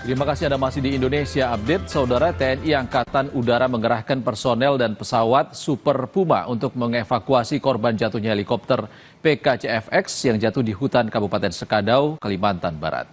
Terima kasih Anda masih di Indonesia Update. Saudara, TNI Angkatan Udara mengerahkan personel dan pesawat Super Puma untuk mengevakuasi korban jatuhnya helikopter PKCFX yang jatuh di hutan Kabupaten Sekadau, Kalimantan Barat.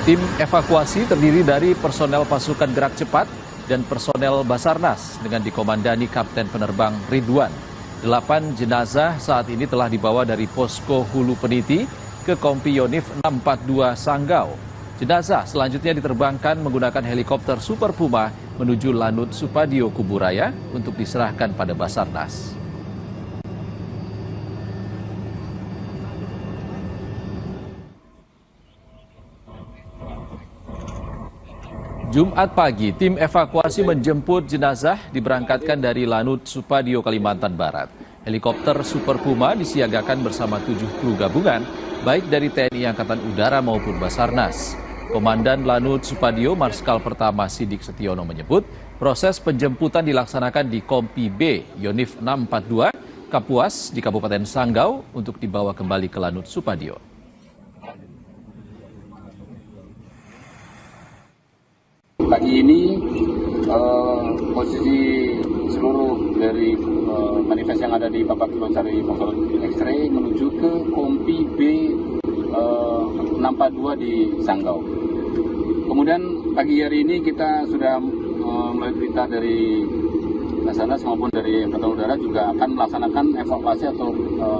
Tim evakuasi terdiri dari personel pasukan gerak cepat dan personel Basarnas dengan dikomandani Kapten Penerbang Ridwan. 8 jenazah saat ini telah dibawa dari Posko Hulu Peniti ke Kompi Yonif 642 Sanggau. Jenazah selanjutnya diterbangkan menggunakan helikopter Super Puma menuju Lanut Supadio Kuburaya untuk diserahkan pada Basarnas. Jumat pagi, tim evakuasi menjemput jenazah diberangkatkan dari Lanut Supadio, Kalimantan Barat. Helikopter Super Puma disiagakan bersama 7 kru gabungan, baik dari TNI Angkatan Udara maupun Basarnas. Komandan Lanut Supadio, Marskal Pertama Sidik Setiono menyebut, proses penjemputan dilaksanakan di Kompi B, Yonif 642, Kapuas di Kabupaten Sanggau untuk dibawa kembali ke Lanut Supadio. Pagi ini posisi seluruh dari manifest yang ada di Bapak Kilonsari Pongsor X-ray menuju ke Kompi B 642 di Sanggau. Kemudian pagi hari ini kita sudah mulai berita dari Basarnas maupun dari Angkatan Udara juga akan melaksanakan evakuasi atau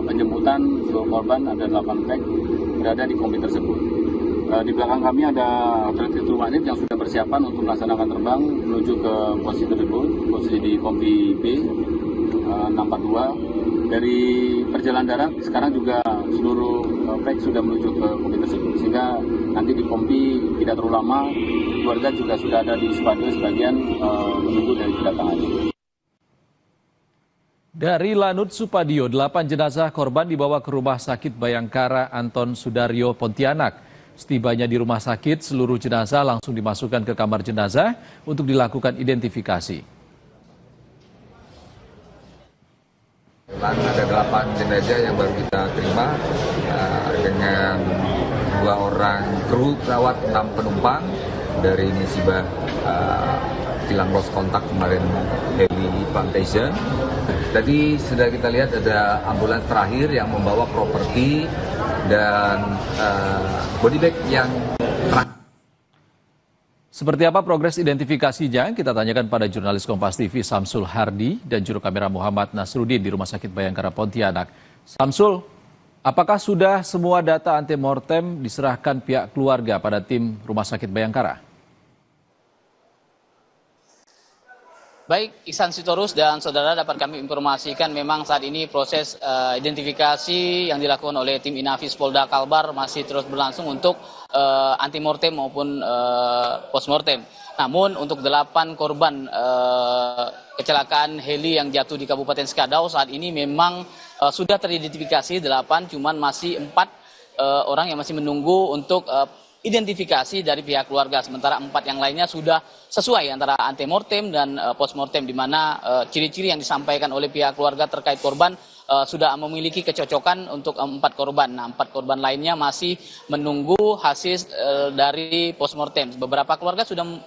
penjemputan seluruh korban, ada 8 pack berada di Kompi tersebut. Di belakang kami ada hotel Titul Wanit yang sudah persiapan untuk melaksanakan terbang menuju ke posisi tersebut, posisi di Kompi B 642. Dari perjalanan darat sekarang juga seluruh pack sudah menuju ke Kompi tersebut, sehingga nanti di Kompi tidak terlalu lama, keluarga juga sudah ada di Supadio sebagian menunggu dari kedatangannya. Dari Lanut Supadio, 8 jenazah korban dibawa ke Rumah Sakit Bayangkara Anton Sudaryo Pontianak. Setibanya di rumah sakit, seluruh jenazah langsung dimasukkan ke kamar jenazah untuk dilakukan identifikasi. Ada 8 jenazah yang baru kita terima dengan 2 orang kru perawat 6 penumpang dari Nisibah hilang lost kontak kemarin Heli Plantation. Tadi sudah kita lihat ada ambulans terakhir yang membawa properti dan body bag yang terakhir. Seperti apa progres identifikasinya? Kita tanyakan pada jurnalis Kompas TV Samsul Hardi dan juru kamera Muhammad Nasruddin di Rumah Sakit Bayangkara Pontianak. Samsul, apakah sudah semua data antemortem diserahkan pihak keluarga pada tim Rumah Sakit Bayangkara? Baik, Ihsan Sitorus dan saudara, dapat kami informasikan memang saat ini proses identifikasi yang dilakukan oleh tim Inafis Polda Kalbar masih terus berlangsung untuk antemortem maupun postmortem. Namun untuk 8 korban kecelakaan heli yang jatuh di Kabupaten Sekadau saat ini memang sudah teridentifikasi 8, cuman masih 4 orang yang masih menunggu untuk identifikasi dari pihak keluarga, sementara 4 yang lainnya sudah sesuai antara antemortem dan postmortem, di mana ciri-ciri yang disampaikan oleh pihak keluarga terkait korban sudah memiliki kecocokan untuk 4 korban. Nah, 4 korban lainnya masih menunggu hasil dari postmortem. Beberapa keluarga sudah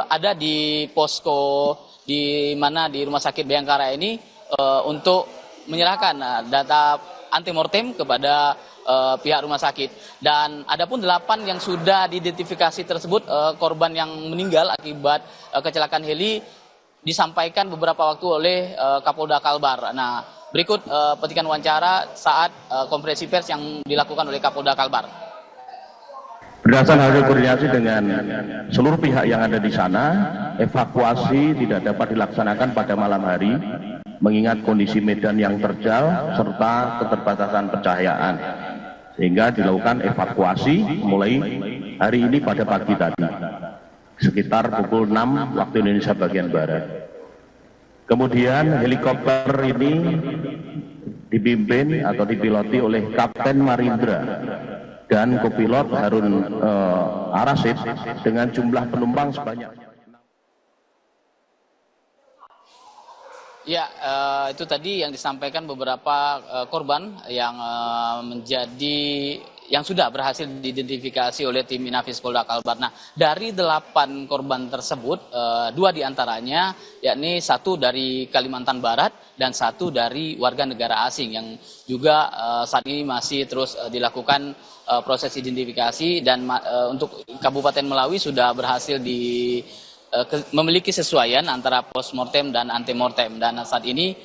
ada di posko di mana di Rumah Sakit Bayangkara ini untuk menyerahkan data antemortem kepada pihak rumah sakit. Dan adapun 8 yang sudah diidentifikasi tersebut, korban yang meninggal akibat kecelakaan heli disampaikan beberapa waktu oleh Kapolda Kalbar. Nah, berikut petikan wawancara saat konferensi pers yang dilakukan oleh Kapolda Kalbar. Berdasarkan hasil koordinasi dengan seluruh pihak yang ada di sana, evakuasi tidak dapat dilaksanakan pada malam hari, mengingat kondisi medan yang terjal serta keterbatasan pencahayaan. Sehingga dilakukan evakuasi mulai hari ini pada pagi tadi, sekitar pukul 6 waktu Indonesia bagian Barat. Kemudian helikopter ini dipimpin atau dipiloti oleh Kapten Marindra dan kopilot Harun Arasid dengan jumlah penumpang sebanyak. Ya, itu tadi yang disampaikan beberapa korban yang yang sudah berhasil diidentifikasi oleh tim Inafis Polda Kalbar. Nah, dari 8 korban tersebut, 2 diantaranya, yakni 1 dari Kalimantan Barat dan 1 dari warga negara asing yang juga saat ini masih terus dilakukan proses identifikasi, dan untuk Kabupaten Melawi sudah berhasil memiliki sesuaian antara postmortem dan antemortem, dan saat ini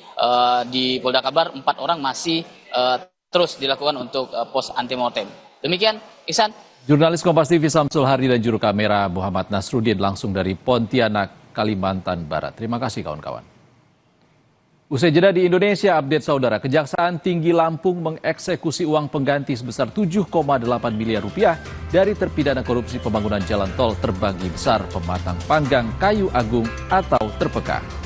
di Polda Kalbar 4 orang masih terus dilakukan untuk pos antemortem. Demikian, Ihsan. Jurnalis Kompas TV Samsul Hardi dan juru kamera Muhammad Nasruddin langsung dari Pontianak, Kalimantan Barat. Terima kasih kawan-kawan. Usai jeda di Indonesia, update saudara, Kejaksaan Tinggi Lampung mengeksekusi uang pengganti sebesar 7,8 miliar rupiah dari terpidana korupsi pembangunan jalan tol Terbanggi Besar Pematang Panggang Kayu Agung atau Terpeka.